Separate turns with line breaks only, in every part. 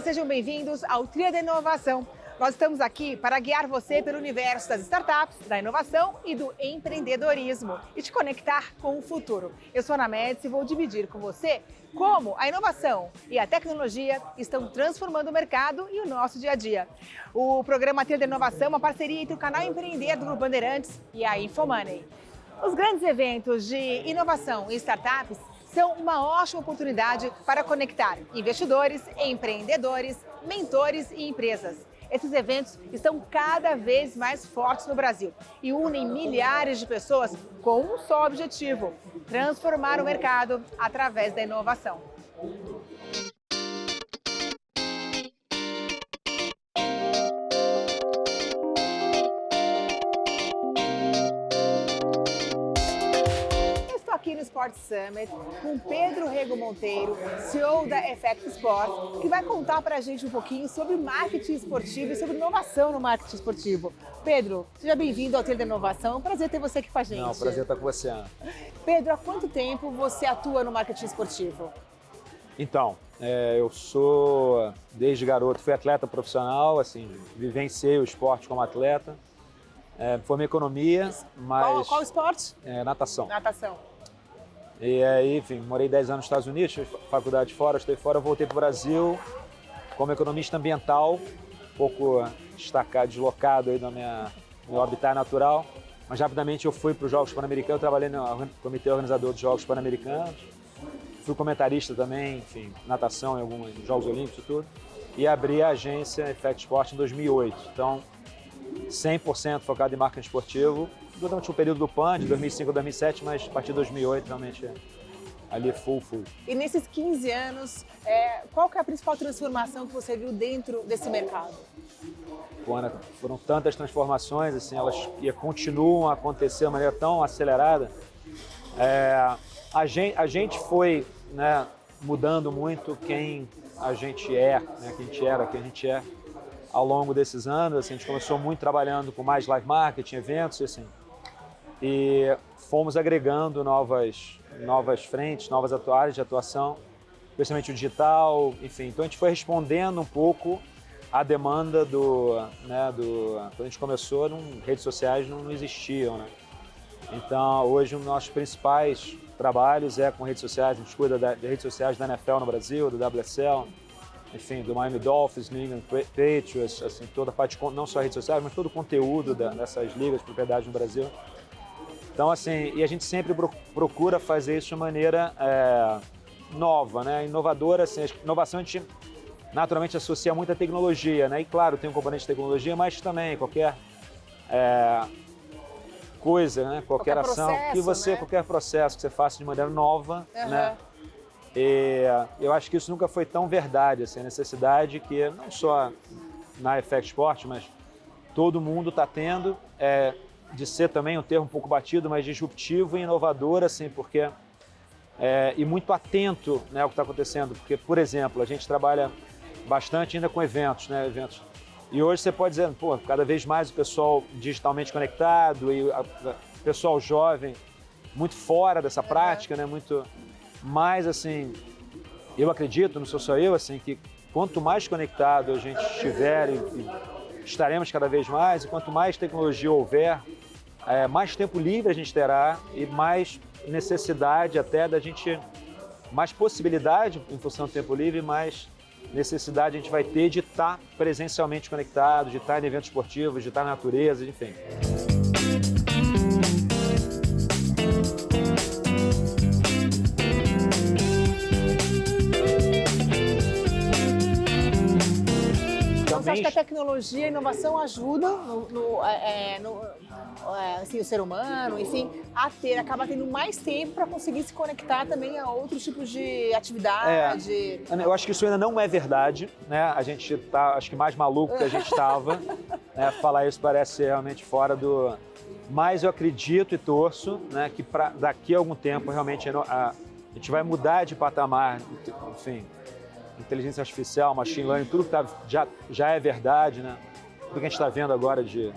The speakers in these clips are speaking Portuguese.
sejam bem-vindos ao Trilha da Inovação. Nós estamos aqui para guiar você pelo universo das startups, da inovação e do empreendedorismo e te conectar com o futuro. Eu sou a Ana Médici e vou dividir com você como a inovação e a tecnologia estão transformando o mercado e o nosso dia a dia. O programa Trilha da Inovação é uma parceria entre o canal Empreender do Grupo Bandeirantes e a Infomoney. Os grandes eventos de inovação e startups são uma ótima oportunidade para conectar investidores, empreendedores, mentores e empresas. Esses eventos estão cada vez mais fortes no Brasil e unem milhares de pessoas com um só objetivo: transformar o mercado através da inovação. Aqui no Sport Summit com Pedro Rego Monteiro, CEO da Effect Sport, que vai contar para a gente um pouquinho sobre marketing esportivo e sobre inovação no marketing esportivo. Pedro, seja bem-vindo ao Trilha da Inovação, é um prazer ter você aqui com a gente.
Não, prazer estar com você, Ana.
Pedro, há quanto tempo você atua no marketing esportivo?
Então, eu sou, desde garoto, fui atleta profissional, assim, vivenciei o esporte como atleta, formei economia, mas...
Qual esporte?
Natação.
Natação.
E aí, enfim, morei 10 anos nos Estados Unidos, fiz faculdade fora, estudei fora, voltei para o Brasil como economista ambiental, um pouco deslocado aí no meu habitat natural, mas rapidamente eu fui para os Jogos Pan-Americanos, eu trabalhei no comitê organizador dos Jogos Pan-Americanos, fui comentarista também, enfim, natação em alguns Jogos Olímpicos e tudo, e abri a agência Effect Sport em 2008, então 100% focado em marketing esportivo, durante o período do PAN, de 2005 a 2007, mas a partir de 2008, realmente, ali full.
E nesses 15 anos, qual que é a principal transformação que você viu dentro desse mercado?
Ana, foram tantas transformações, assim, elas continuam a acontecer de maneira tão acelerada. A gente foi, né, mudando muito quem a gente é, né, quem a gente era, quem a gente é ao longo desses anos. Assim, a gente começou muito trabalhando com mais live marketing, eventos, assim, e fomos agregando novas frentes, novas áreas de atuação, especialmente o digital, enfim. Então a gente foi respondendo um pouco à demanda quando a gente começou, redes sociais não existiam, né? Então hoje um dos nossos principais trabalhos é com redes sociais, a gente cuida das redes sociais da NFL no Brasil, do WSL, enfim, do Miami Dolphins, New England Patriots, assim, toda a parte, não só redes sociais, mas todo o conteúdo dessas ligas de propriedade no Brasil. Então, assim, e a gente sempre procura fazer isso de maneira nova, né, inovadora. Assim, a inovação a gente naturalmente associa muito à tecnologia, né, e claro, tem um componente de tecnologia, mas também qualquer coisa, né, qualquer ação,
processo, né?
Qualquer processo que você faça de maneira nova, né. E eu acho que isso nunca foi tão verdade, assim, a necessidade que não só na Effect Sport, mas todo mundo está tendo, de ser também um termo um pouco batido, mas disruptivo e inovador, assim, porque e muito atento, né, ao que está acontecendo, porque, por exemplo, a gente trabalha bastante ainda com eventos, né, e hoje você pode dizer, pô, cada vez mais o pessoal digitalmente conectado e o pessoal jovem muito fora dessa prática, né, muito mais, assim, eu acredito, não sou só eu, assim, que quanto mais conectado a gente estiver e estaremos cada vez mais, e quanto mais tecnologia houver, mais tempo livre a gente terá e mais necessidade até da gente, mais possibilidade em função do tempo livre, mais necessidade a gente vai ter de estar presencialmente conectado, de estar em eventos esportivos, de estar na natureza, enfim.
Você acha que a tecnologia e a inovação ajudam assim, o ser humano, enfim, acaba tendo mais tempo para conseguir se conectar também a outros tipos de atividade?
Eu acho que isso ainda não é verdade, né? A gente está, acho que mais maluco que a gente estava, né? Falar isso parece ser realmente fora do... Mas eu acredito e torço, né, que daqui a algum tempo realmente a gente vai mudar de patamar, enfim, inteligência artificial, machine learning, tudo que já é verdade, né? Tudo que a gente está vendo agora de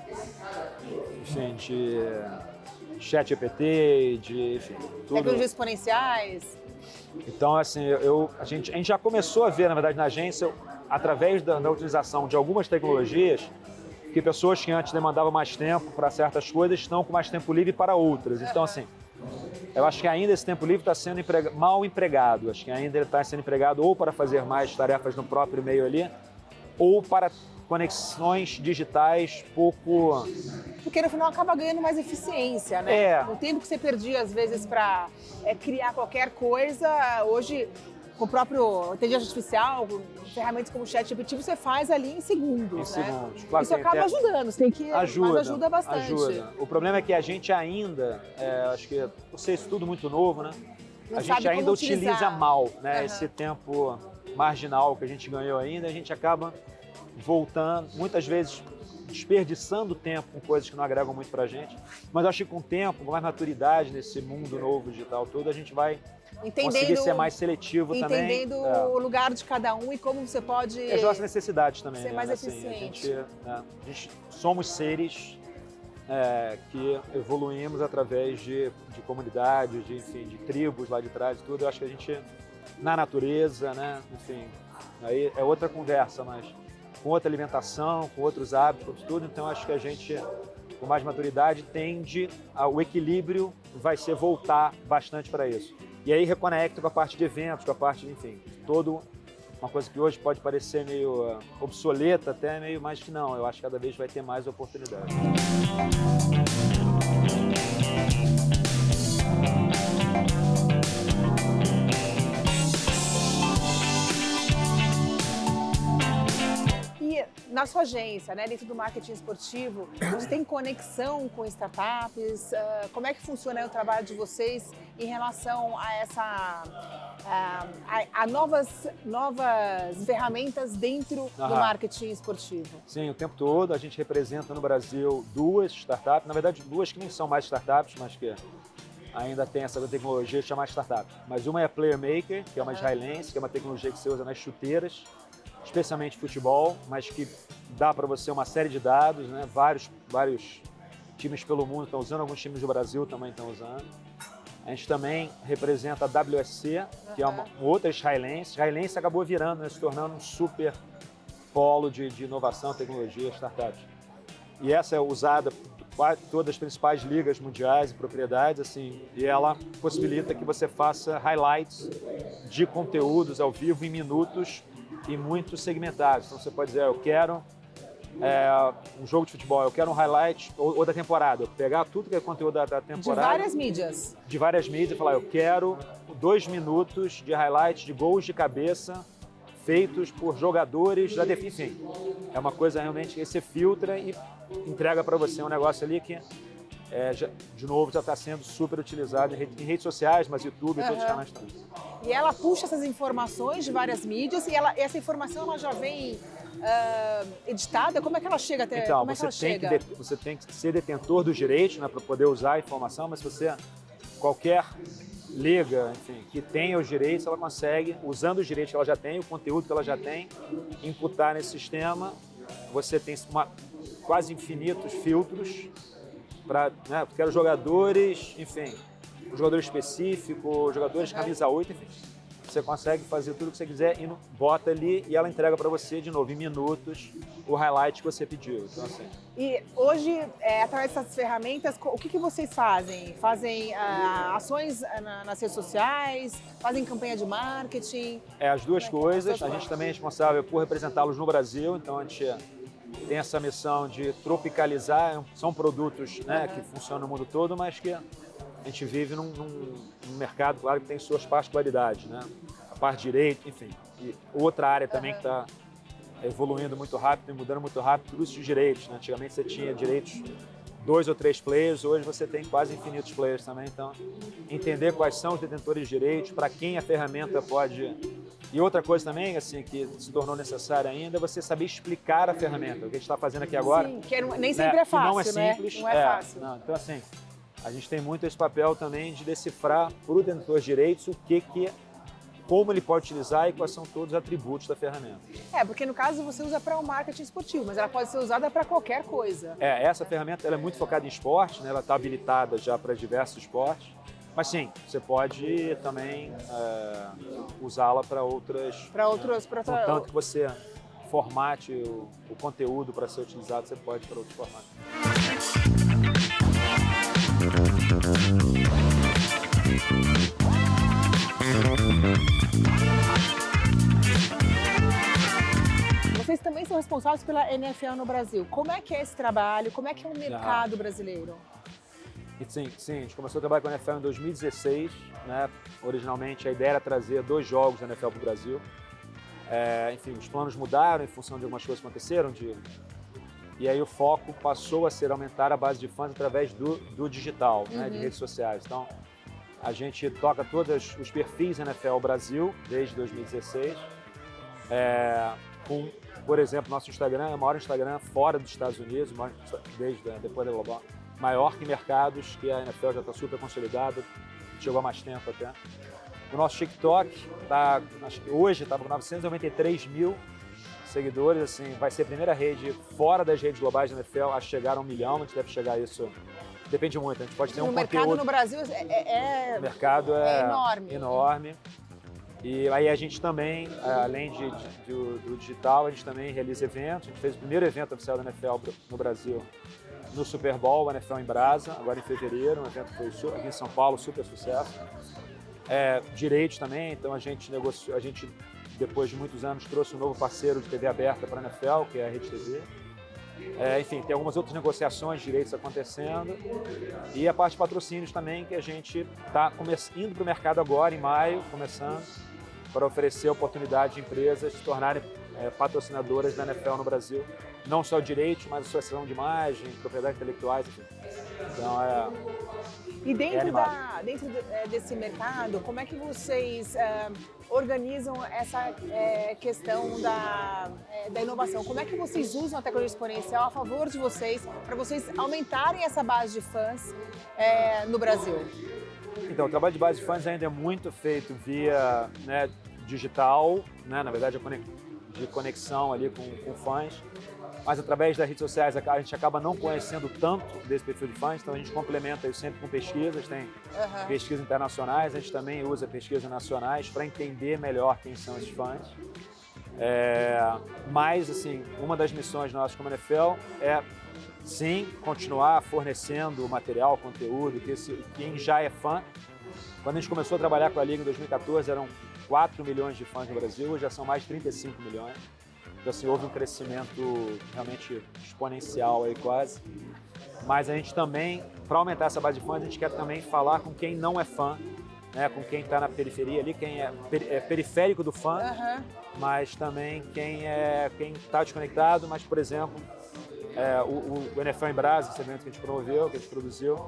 ChatGPT, enfim, tudo.
Tecnologias exponenciais.
Então, assim, a gente já começou a ver, na verdade, na agência, através da utilização de algumas tecnologias, que pessoas que antes demandavam mais tempo para certas coisas estão com mais tempo livre para outras. Então, assim, eu acho que ainda esse tempo livre está sendo mal empregado. Acho que ainda ele está sendo empregado ou para fazer mais tarefas no próprio meio ali, ou para conexões digitais pouco...
Porque no final acaba ganhando mais eficiência, né? O tempo que você perdia, às vezes, para criar qualquer coisa, hoje, com o próprio inteligência artificial, com ferramentas como o ChatGPT, você faz ali em segundos, né?
Segundos. Claro,
isso acaba ajudando, você tem que...
Ajuda,
mas ajuda bastante.
Ajuda. O problema é que a gente ainda, acho que, por ser isso tudo muito novo, né? A gente ainda utiliza mal, né? Esse tempo marginal que a gente ganhou ainda, a gente acaba voltando, muitas vezes desperdiçando tempo com coisas que não agregam muito pra gente. Mas eu acho que com o tempo, com mais maturidade nesse mundo novo digital todo, a gente vai conseguir ser mais seletivo também.
Entendendo o lugar de cada um e como você pode...
as nossas necessidades também.
Ser mais eficiente.
A gente somos seres que evoluímos através de comunidades, enfim, de tribos lá de trás e tudo. Eu acho que a gente, na natureza, né, enfim, aí é outra conversa, mas com outra alimentação, com outros hábitos, tudo. Então, acho que a gente, com mais maturidade, o equilíbrio vai ser voltar bastante para isso. E aí reconecta com a parte de eventos, com a parte, enfim, uma coisa que hoje pode parecer meio obsoleta até, meio, mas que não, eu acho que cada vez vai ter mais oportunidade.
Na sua agência, né, dentro do marketing esportivo, você tem conexão com startups? Como é que funciona o trabalho de vocês em relação a novas ferramentas dentro do marketing esportivo?
Sim, o tempo todo a gente representa no Brasil 2 startups, na verdade 2 que nem são mais startups, mas que ainda tem essa tecnologia chamada startup. Mas uma é a Player Maker, que é uma israelense, que é uma tecnologia que você usa nas chuteiras, especialmente futebol, mas que dá para você uma série de dados, né? Vários times pelo mundo estão usando, alguns times do Brasil também estão usando. A gente também representa a WSC, que é uma outra israelense. A israelense acabou virando, né, se tornando um super polo de inovação, tecnologia, startups. E essa é usada por todas as principais ligas mundiais e propriedades, assim, e ela possibilita que você faça highlights de conteúdos ao vivo em minutos e muito segmentados. Então você pode dizer, eu quero um jogo de futebol, eu quero um highlight ou da temporada, eu pegar tudo que é conteúdo da temporada.
De várias mídias.
De várias mídias e falar, eu quero 2 minutos de highlight de gols de cabeça feitos por jogadores da defesa. Enfim, é uma coisa realmente que você filtra e entrega para você um negócio ali que, de novo, já está sendo super utilizado em redes sociais, mas YouTube e todos os canais também.
E ela puxa essas informações de várias mídias e essa informação ela já vem editada? Como é que ela chega até?
Então,
como
você tem que ser detentor dos direitos, né, para poder usar a informação, mas qualquer liga, enfim, que tenha os direitos, ela consegue, usando os direitos que ela já tem, o conteúdo que ela já tem, imputar nesse sistema. Você tem quase infinitos filtros para, né, quero jogadores, enfim, um jogador específico, jogadores camisa 8, enfim. Você consegue fazer tudo o que você quiser e bota ali e ela entrega para você, de novo, em minutos, o highlight que você pediu. Então, assim.
E hoje, através dessas ferramentas, o que vocês fazem? Fazem ações nas redes sociais? Fazem campanha de marketing?
As duas coisas. A gente também é responsável por representá-los no Brasil, então a gente tem essa missão de tropicalizar. São produtos, né, que funcionam no mundo todo, mas que a gente vive num mercado, claro, que tem suas particularidades, né? A parte de direito, enfim. E outra área também que está evoluindo muito rápido e mudando muito rápido, tudo isso de direitos, né? Antigamente você tinha direitos 2 ou 3 players, hoje você tem quase infinitos players também. Então, entender quais são os detentores de direitos, para quem a ferramenta pode... E outra coisa também, assim, que se tornou necessária ainda, é você saber explicar a ferramenta. O que a gente está fazendo aqui agora...
Sim, que nem sempre é fácil,
não é simples,
né? Não é fácil.
Não, então, assim, a gente tem muito esse papel também de decifrar para o detentor de direitos como ele pode utilizar e quais são todos os atributos da ferramenta.
Porque no caso você usa para o marketing esportivo, mas ela pode ser usada para qualquer coisa.
Essa ferramenta ela é muito focada em esporte, né? Ela está habilitada já para diversos esportes, mas sim, você pode também usá-la para outras...
Para outros...
Contanto que você formate o conteúdo para ser utilizado, você pode para outros formatos.
Vocês também são responsáveis pela NFL no Brasil. Como é que é esse trabalho? Como é que é o mercado brasileiro?
Sim, a gente começou a trabalhar com a NFL em 2016, né? Originalmente a ideia era trazer 2 jogos da NFL para o Brasil. Enfim, os planos mudaram em função de algumas coisas que aconteceram, e aí o foco passou a ser aumentar a base de fãs através do digital, né? De redes sociais. Então, a gente toca todos os perfis NFL Brasil desde 2016, com, por exemplo, nosso Instagram é o maior Instagram fora dos Estados Unidos, depois da Global, maior que mercados, que a NFL já está super consolidada, chegou há mais tempo até. O nosso TikTok, acho que hoje está com 993 mil seguidores, assim, vai ser a primeira rede fora das redes globais da NFL a chegar a 1 milhão, a gente deve chegar a isso, depende muito, a gente pode ter um conteúdo...
O mercado no Brasil
O mercado é
enorme.
E aí a gente também, além do digital, a gente também realiza eventos, a gente fez o primeiro evento oficial da NFL no Brasil, no Super Bowl, a NFL em Brasa, agora em fevereiro, um evento que foi aqui em São Paulo, super sucesso. Direitos também, então a gente depois de muitos anos trouxe um novo parceiro de TV aberta para a NFL, que é a Rede TV. Enfim, tem algumas outras negociações de direitos acontecendo e a parte de patrocínios também, que a gente está indo para o mercado agora, em maio, começando, para oferecer oportunidade de empresas se tornarem patrocinadoras da NFL no Brasil. Não só direitos, mas associação de imagem, propriedades intelectuais, enfim. Então,
E dentro desse mercado, como é que vocês organizam essa questão da inovação? Como é que vocês usam a tecnologia exponencial a favor de vocês, para vocês aumentarem essa base de fãs no Brasil?
Então, o trabalho de base de fãs ainda é muito feito via digital, né? Na verdade, de conexão ali com fãs. Mas através das redes sociais a gente acaba não conhecendo tanto desse perfil de fãs, então a gente complementa isso sempre com pesquisas, tem pesquisas internacionais, a gente também usa pesquisas nacionais para entender melhor quem são esses fãs. Mas, assim, uma das missões nossas como NFL é, sim, continuar fornecendo material, conteúdo, quem já é fã. Quando a gente começou a trabalhar com a Liga em 2014, eram 4 milhões de fãs no Brasil, hoje já são mais de 35 milhões. Então, assim, houve um crescimento realmente exponencial aí quase. Mas a gente também, para aumentar essa base de fãs, a gente quer também falar com quem não é fã, né? Com quem está na periferia ali, quem é periférico do fã, mas também quem está desconectado, mas, por exemplo, o NFL em Brasa, esse evento que a gente promoveu, que a gente produziu,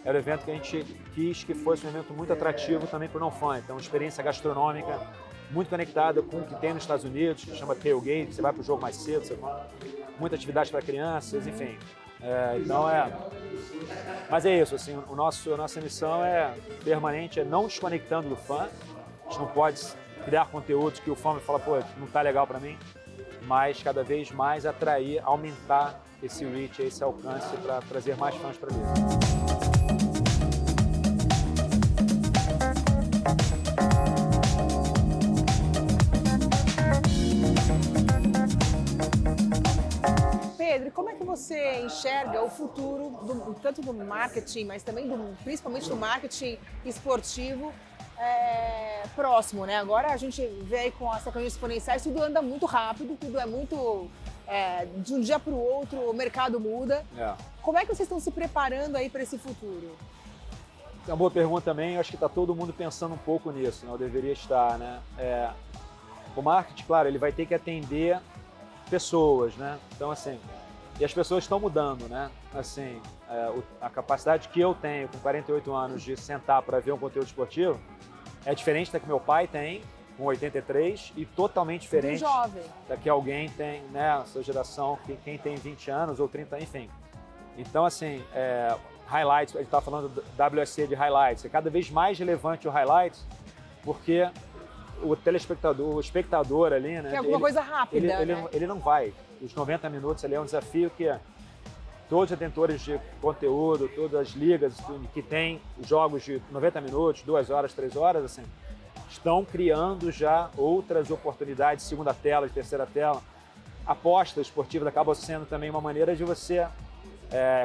era um evento que a gente quis que fosse um evento muito atrativo também para o não fã. Então, experiência gastronômica muito conectada com o que tem nos Estados Unidos, que chama tailgate, você vai para o jogo mais cedo, muita atividade para crianças, enfim. Mas é isso, assim, a nossa missão permanente, é não desconectando do fã. A gente não pode criar conteúdos que o fã vai falar, pô, não está legal para mim, mas cada vez mais atrair, aumentar esse reach, esse alcance para trazer mais fãs para dentro.
Pedro, como é que você enxerga o futuro tanto do marketing, mas também principalmente do marketing esportivo próximo, né? Agora a gente vê aí com as tecnologias exponenciais, tudo anda muito rápido, tudo é muito... de um dia para o outro o mercado muda. Como é que vocês estão se preparando aí para esse futuro?
É uma boa pergunta também, eu acho que está todo mundo pensando um pouco nisso, né? Eu deveria estar, né? O marketing, claro, ele vai ter que atender pessoas, né? Então, assim, e as pessoas estão mudando, né? Assim, a capacidade que eu tenho com 48 anos de sentar para ver um conteúdo esportivo é diferente da que meu pai tem, com 83, e totalmente diferente da que alguém tem, né? Essa geração, quem tem 20 anos ou 30, enfim. Então, assim, highlights, a gente estava falando do WSC de highlights, é cada vez mais relevante o highlights, porque o telespectador, o espectador ali, né?
Que é alguma coisa rápida,
ele não vai. Os 90 minutos ali é um desafio que todos os detentores de conteúdo, todas as ligas que têm jogos de 90 minutos, 2 horas, 3 horas, assim, estão criando já outras oportunidades, segunda tela, de terceira tela. aposta esportiva acaba sendo também uma maneira de você,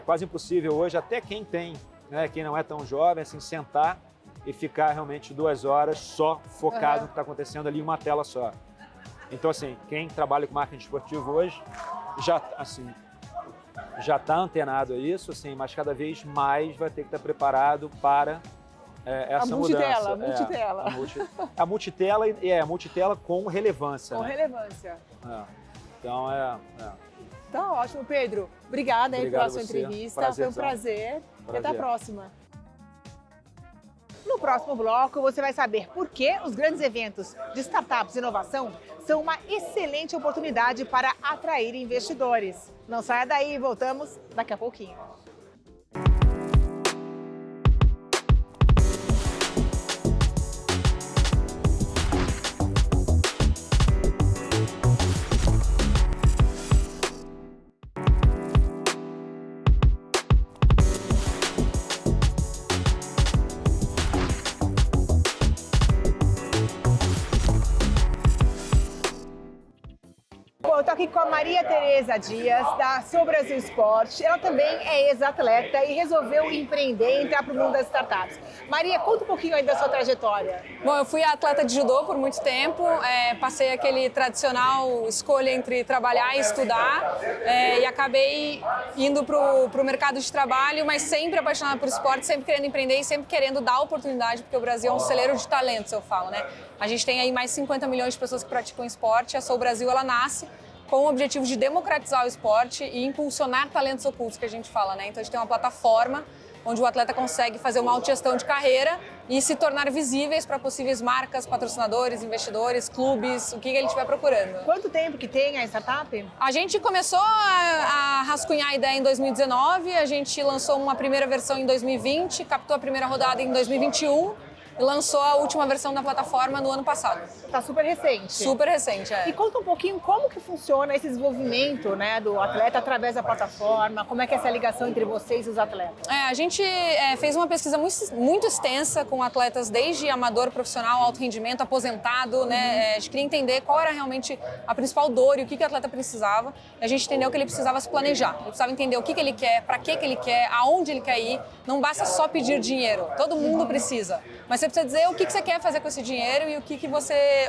quase impossível hoje, até quem tem, né, quem não é tão jovem, assim, sentar e ficar realmente 2 horas só focado no que está acontecendo ali em uma tela só. Então, assim, quem trabalha com marketing esportivo hoje já está antenado a isso, assim, mas cada vez mais vai ter que estar preparado para essa mudança. A multitela e a multitela com relevância.
Com
né?
relevância.
Então,
Tá ótimo, Pedro. Obrigada aí pela sua entrevista. Foi um prazer. E até a próxima. No próximo bloco, você vai saber por que os grandes eventos de startups e inovação são uma excelente oportunidade para atrair investidores. Não saia daí, voltamos daqui a pouquinho. Bom, eu estou aqui com a Maria Tereza Dias, da Sou Brasil Esporte. Ela também é ex-atleta e resolveu empreender e entrar para o mundo das startups. Maria, conta um pouquinho aí da sua trajetória.
Bom, eu fui atleta de judô por muito tempo, passei aquele tradicional escolha entre trabalhar e estudar e acabei indo para o mercado de trabalho, mas sempre apaixonada por esporte, sempre querendo empreender e sempre querendo dar oportunidade, porque o Brasil é um celeiro de talentos, eu falo, né? A gente tem aí mais de 50 milhões de pessoas que praticam esporte, a Sou Brasil, ela nasce com o objetivo de democratizar o esporte e impulsionar talentos ocultos, que a gente fala, né? Então a gente tem uma plataforma onde o atleta consegue fazer uma autogestão de carreira e se tornar visíveis para possíveis marcas, patrocinadores, investidores, clubes, o que ele estiver procurando.
Quanto tempo que tem a startup?
A gente começou a rascunhar a ideia em 2019, a gente lançou uma primeira versão em 2020, captou a primeira rodada em 2021 e lançou a última versão da plataforma no ano passado.
Tá super recente.
Super recente,
E conta um pouquinho como que funciona esse desenvolvimento, né, do atleta através da plataforma, como é que é essa ligação entre vocês e os atletas?
A gente fez uma pesquisa muito extensa com atletas desde amador, profissional, alto rendimento, aposentado, né? A gente queria entender qual era realmente a principal dor e o que o atleta precisava. E a gente entendeu que ele precisava se planejar, ele precisava entender o que ele quer, para que ele quer, aonde ele quer ir. Não basta só pedir dinheiro, todo mundo precisa. Mas você precisa dizer o que você quer fazer com esse dinheiro e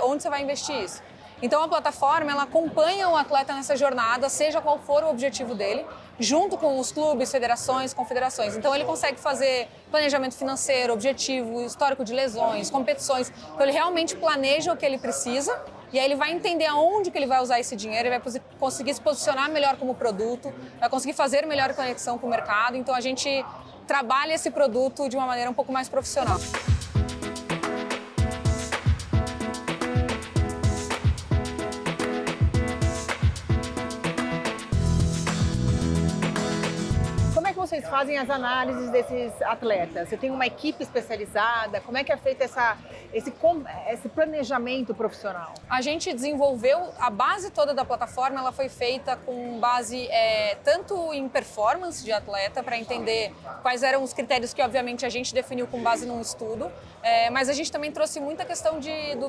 onde você vai investir isso. Então a plataforma, ela acompanha o atleta nessa jornada, seja qual for o objetivo dele, junto com os clubes, federações, confederações. Então ele consegue fazer planejamento financeiro, objetivo, histórico de lesões, competições. Então ele realmente planeja o que ele precisa e aí ele vai entender aonde que ele vai usar esse dinheiro, ele vai conseguir se posicionar melhor como produto, vai conseguir fazer melhor conexão com o mercado. Então a gente trabalha esse produto de uma maneira um pouco mais profissional.
Vocês fazem as análises desses atletas? Você tem uma equipe especializada? Como é que é feito esse planejamento profissional?
A gente desenvolveu, a base toda da plataforma, ela foi feita com base tanto em performance de atleta, para entender quais eram os critérios que, obviamente, a gente definiu com base num estudo, mas a gente também trouxe muita questão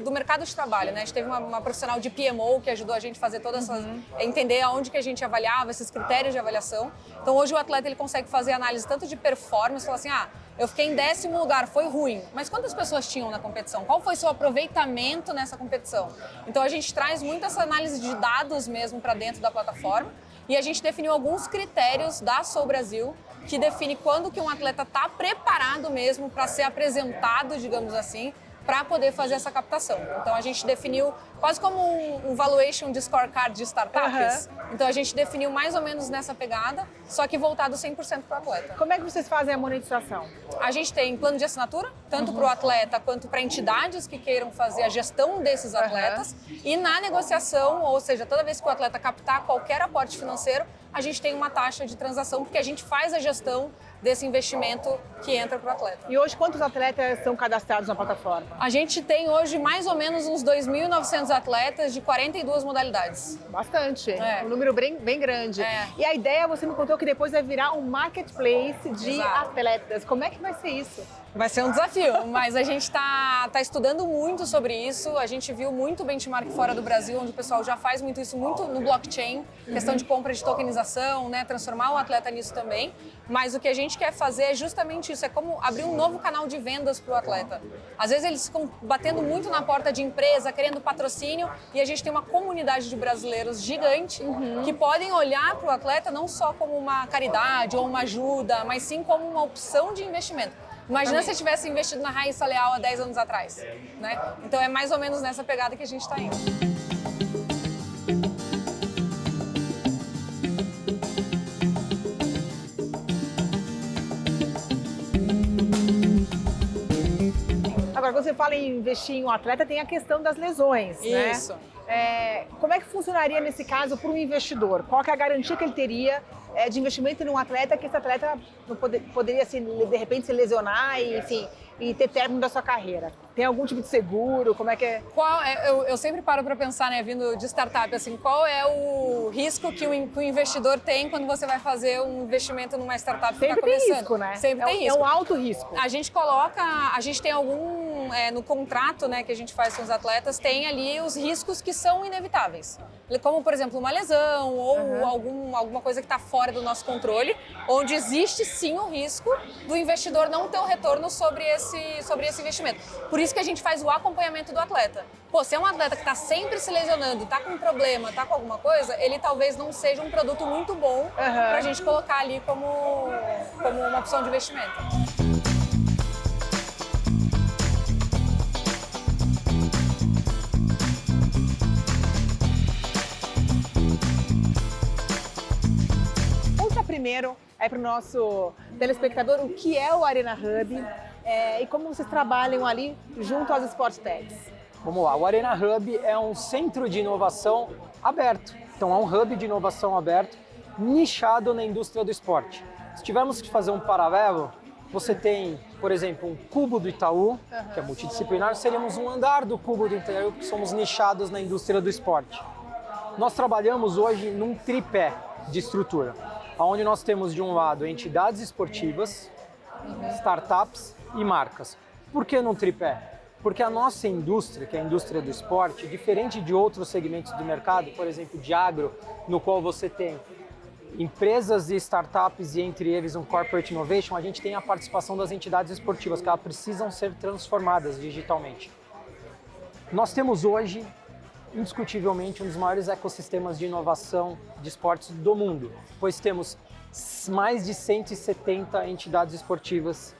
do mercado de trabalho, né? A gente teve uma profissional de PMO que ajudou a gente a fazer todas essas, entender aonde que a gente avaliava, esses critérios de avaliação. Então, hoje o atleta ele consegue fazer análise tanto de performance, falar assim, eu fiquei em 10º lugar, foi ruim, mas quantas pessoas tinham na competição? Qual foi seu aproveitamento nessa competição? Então a gente traz muito essa análise de dados mesmo para dentro da plataforma e a gente definiu alguns critérios da Sou Brasil que define quando que um atleta está preparado mesmo para ser apresentado, digamos assim, para poder fazer essa captação. Então a gente definiu quase como um valuation de scorecard de startups. Então a gente definiu mais ou menos nessa pegada, só que voltado 100% para o atleta.
Como é que vocês fazem a monetização?
A gente tem plano de assinatura, tanto para o atleta quanto para entidades que queiram fazer a gestão desses atletas. E na negociação, ou seja, toda vez que o atleta captar qualquer aporte financeiro, a gente tem uma taxa de transação, porque a gente faz a gestão desse investimento que entra para o atleta.
E hoje, quantos atletas são cadastrados na plataforma?
A gente tem hoje mais ou menos uns 2.900 atletas de 42 modalidades.
Bastante, um número bem grande. E a ideia, você me contou que depois vai virar um marketplace de atletas. Como é que vai ser isso?
Vai ser um desafio, mas a gente tá estudando muito sobre isso. A gente viu muito benchmark fora do Brasil, onde o pessoal já faz muito isso, muito no blockchain, questão de compra de tokenização, né, transformar o atleta nisso também. Mas o que a gente quer fazer é justamente isso, é como abrir um novo canal de vendas para o atleta. Às vezes eles ficam batendo muito na porta de empresa, querendo patrocínio, e a gente tem uma comunidade de brasileiros gigante que podem olhar para o atleta não só como uma caridade ou uma ajuda, mas sim como uma opção de investimento. Imagina se eu tivesse investido na Raíssa Leal há 10 anos atrás, né? Então é mais ou menos nessa pegada que a gente está indo.
Agora, quando você fala em investir em um atleta, tem a questão das lesões, né?
Isso.
Como é que funcionaria nesse caso para um investidor? Qual que é a garantia que ele teria de investimento em um atleta que esse atleta não poderia, de repente, se lesionar e, enfim, e ter término da sua carreira? Tem algum tipo de seguro? Como é que é?
Eu sempre paro para pensar, né, vindo de startup, assim, qual é o risco que o investidor tem quando você vai fazer um investimento numa startup que está começando?
Sempre tem risco, né?
Sempre tem risco.
É um alto risco.
A gente tem algum, no contrato, né, que a gente faz com os atletas, tem ali os riscos que são inevitáveis. Como, por exemplo, uma lesão ou alguma coisa que está fora do nosso controle, onde existe sim o risco do investidor não ter o retorno sobre esse investimento. Por isso que a gente faz o acompanhamento do atleta. Pô, se é um atleta que está sempre se lesionando, está com um problema, está com alguma coisa, ele talvez não seja um produto muito bom para a gente colocar ali como uma opção de investimento.
Primeiro, para o nosso telespectador, o que é o Arena Hub e como vocês trabalham ali junto às Sport Techs.
Vamos lá, o Arena Hub é um centro de inovação aberto. Então é um hub de inovação aberto, nichado na indústria do esporte. Se tivermos que fazer um paralelo, você tem, por exemplo, um cubo do Itaú, que é multidisciplinar, seríamos um andar do cubo do Itaú, porque somos nichados na indústria do esporte. Nós trabalhamos hoje num tripé de estrutura, onde nós temos de um lado entidades esportivas, startups e marcas. Por que num tripé? Porque a nossa indústria, que é a indústria do esporte, diferente de outros segmentos do mercado, por exemplo, de agro, no qual você tem empresas e startups e entre eles um corporate innovation, a gente tem a participação das entidades esportivas, que elas precisam ser transformadas digitalmente. Nós temos hoje, indiscutivelmente, um dos maiores ecossistemas de inovação de esportes do mundo, pois temos mais de 170 entidades esportivas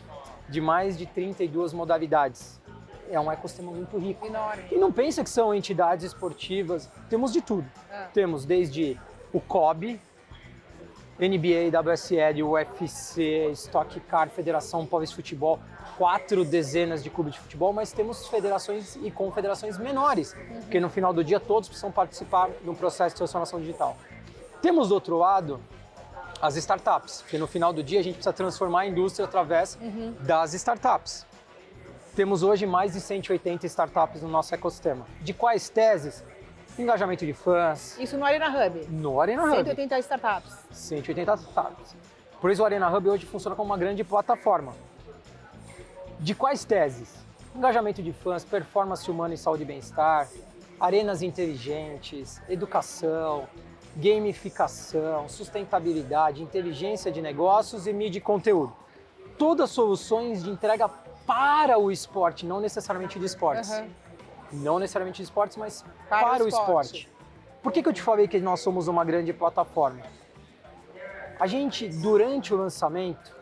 de mais de 32 modalidades. É um ecossistema muito rico.
Enorme.
E não pensa que são entidades esportivas, temos de tudo. Temos desde o COB, NBA, WSL, UFC, Stock Car, Federação Paulista de Futebol, 4 dezenas de clubes de futebol, mas temos federações e confederações menores, porque no final do dia todos precisam participar do processo de transformação digital. Temos do outro lado as startups, porque no final do dia a gente precisa transformar a indústria através das startups. Temos hoje mais de 180 startups no nosso ecossistema. De quais teses? Engajamento de fãs.
Isso no Arena Hub?
No Arena Hub.
180 startups.
180 startups. Por isso o Arena Hub hoje funciona como uma grande plataforma. De quais teses? Engajamento de fãs, performance humana e saúde e bem-estar, arenas inteligentes, educação, gamificação, sustentabilidade, inteligência de negócios e mídia e conteúdo. Todas soluções de entrega para o esporte, não necessariamente de esportes. Não necessariamente de esportes, mas para o esporte. Por que eu te falei que nós somos uma grande plataforma? A gente, durante o lançamento,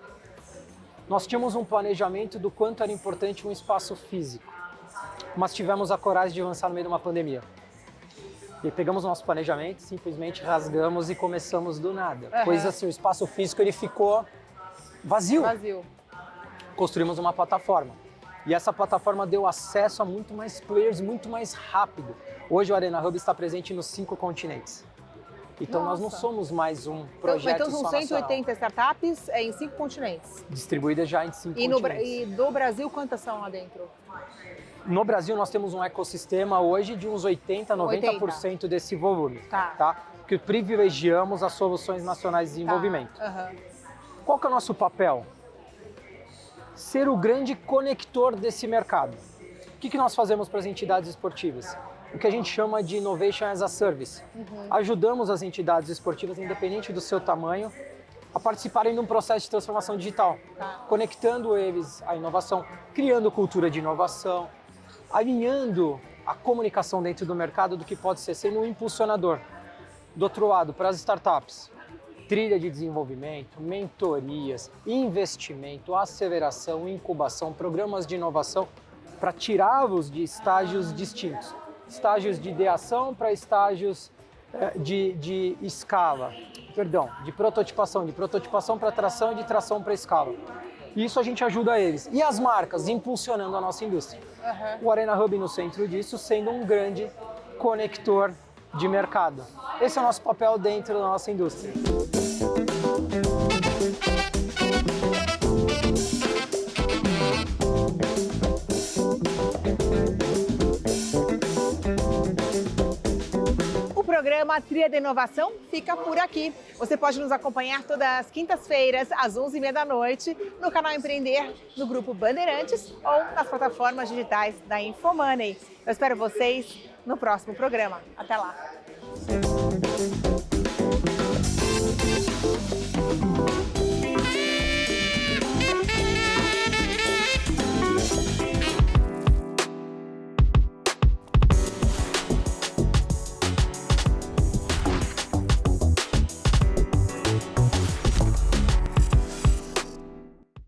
nós tínhamos um planejamento do quanto era importante um espaço físico, mas tivemos a coragem de lançar no meio de uma pandemia. E pegamos o nosso planejamento, simplesmente rasgamos e começamos do nada. Pois assim, o espaço físico ele ficou vazio. Construímos uma plataforma. E essa plataforma deu acesso a muito mais players, muito mais rápido. Hoje o Arena Hub está presente nos 5 continentes. Então nós não somos mais um projeto
então são
só
180 startups em 5 continentes.
Distribuídas já em 5 continentes.
E do Brasil, quantas são lá dentro?
No Brasil nós temos um ecossistema hoje de uns 80, 90% desse volume. Tá? Que privilegiamos as soluções nacionais de desenvolvimento. Qual que é o nosso papel? ser o grande conector desse mercado. O que nós fazemos para as entidades esportivas? O que a gente chama de Innovation as a Service. Ajudamos as entidades esportivas, independente do seu tamanho, a participarem de um processo de transformação digital, conectando eles à inovação, criando cultura de inovação, alinhando a comunicação dentro do mercado do que pode ser sendo um impulsionador. Do outro lado, para as startups, trilha de desenvolvimento, mentorias, investimento, aceleração, incubação, programas de inovação para tirá-los de estágios distintos. Estágios de ideação para estágios de escala, de prototipação para tração e de tração para escala. Isso a gente ajuda eles. E as marcas impulsionando a nossa indústria. O Arena Hub no centro disso sendo um grande conector de mercado. Esse é o nosso papel dentro da nossa indústria.
O programa Trilha da Inovação fica por aqui. Você pode nos acompanhar todas as quintas-feiras, às 11h30 da noite, no canal Empreender, no Grupo Bandeirantes ou nas plataformas digitais da Infomoney. Eu espero vocês no próximo programa. Até lá!